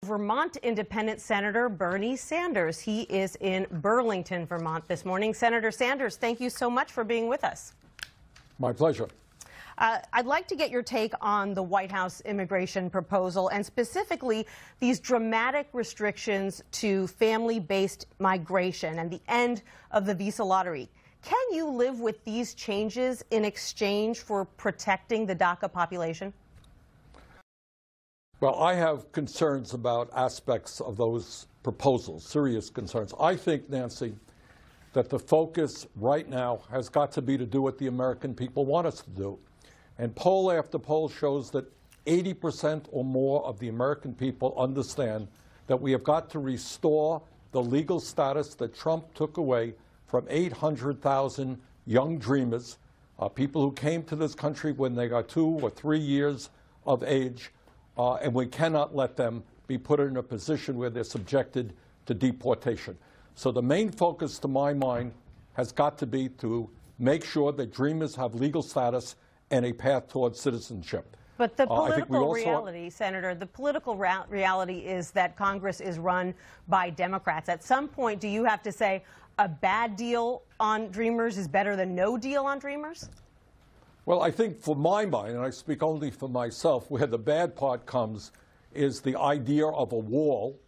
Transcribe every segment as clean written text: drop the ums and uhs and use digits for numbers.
Vermont Independent Senator Bernie Sanders. He is in Burlington, Vermont this morning. Senator Sanders, thank you so much for being with us. My pleasure. I'd like to get your take on the White House immigration proposal and specifically these dramatic restrictions to family-based migration and the end of the visa lottery. Can you live with these changes in exchange for protecting the DACA population? Well, I have concerns about aspects of those proposals, serious concerns. I think, Nancy, that the focus right now has got to be to do what the American people want us to do. And poll after poll shows that 80% or more of the American people understand that we have got to restore the legal status that Trump took away from 800,000 young dreamers, people who came to this country when they got 2 or 3 years of age, and we cannot let them be put in a position where they're subjected to deportation. So the main focus, to my mind, has got to be to make sure that dreamers have legal status and a path towards citizenship. But the political reality, Senator, the political reality is that Congress is run by Democrats. At some point, do you have to say a bad deal on Dreamers is better than no deal on Dreamers? Well, I think for my mind, and I speak only for myself, where the bad part comes is the idea of a wall,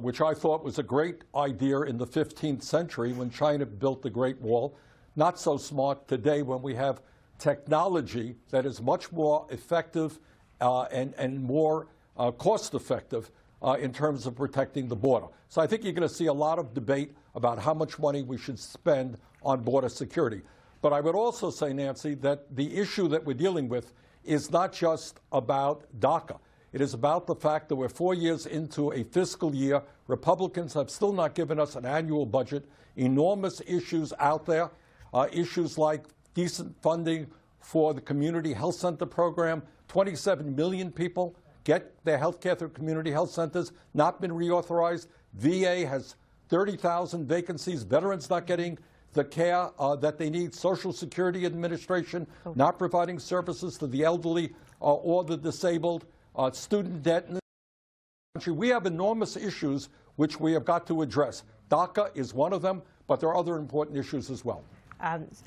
which I thought was a great idea in the 15th century when China built the Great Wall. Not so smart today when we have technology that is much more effective and more cost-effective in terms of protecting the border. So I think you're going to see a lot of debate about how much money we should spend on border security. But I would also say, Nancy, that the issue that we're dealing with is not just about DACA. It is about the fact that we're 4 years into a fiscal year. Republicans have still not given us an annual budget. Enormous issues out there, issues like decent funding for the community health center program. 27 million people get their health care through community health centers, not been reauthorized. VA has 30,000 vacancies, veterans not getting the care that they need. Social Security Administration not providing services to the elderly or the disabled. Student debt in the country. We have enormous issues which we have got to address. DACA is one of them, but there are other important issues as well.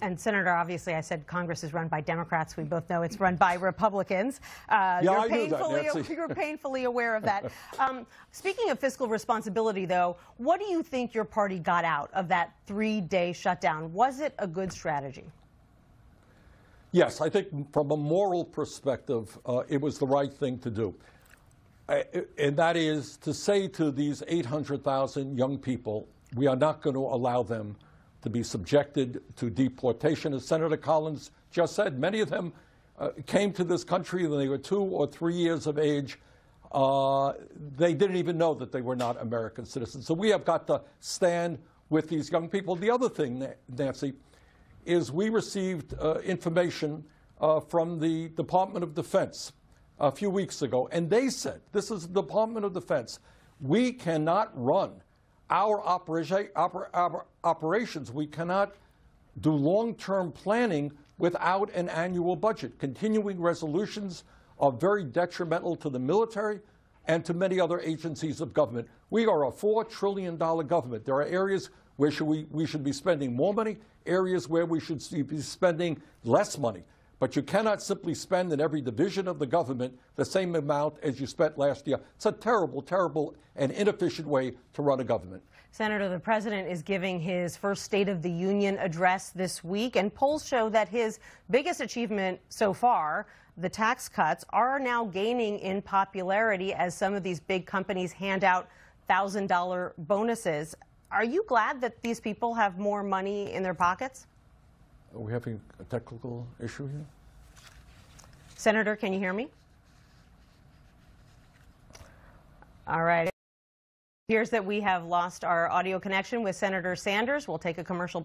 And Senator, obviously, I said Congress is run by Democrats. We both know it's run by Republicans. Yeah, I knew that, Nancy. You're painfully aware of that. Speaking of fiscal responsibility, though, what do you think your party got out of that 3-day shutdown? Was it a good strategy? Yes, I think from a moral perspective, it was the right thing to do. And that is to say to these 800,000 young people, we are not going to allow them to be subjected to deportation. As Senator Collins just said, many of them came to this country when they were 2 or 3 years of age. They didn't even know that they were not American citizens. So we have got to stand with these young people. The other thing, Nancy, is we received information from the Department of Defense a few weeks ago, and they said, this is the Department of Defense, we cannot run our operations, we cannot do long-term planning without an annual budget. Continuing resolutions are very detrimental to the military and to many other agencies of government. We are a $4 trillion government. There are areas where we should be spending more money, areas where we should be spending less money. But you cannot simply spend in every division of the government the same amount as you spent last year. It's a terrible, terrible and inefficient way to run a government. Senator, the president is giving his first State of the Union address this week, and polls show that his biggest achievement so far, the tax cuts, are now gaining in popularity as some of these big companies hand out $1,000 bonuses. Are you glad that these people have more money in their pockets? Are we having a technical issue here? Senator, can you hear me? All right. It appears that we have lost our audio connection with Senator Sanders. We'll take a commercial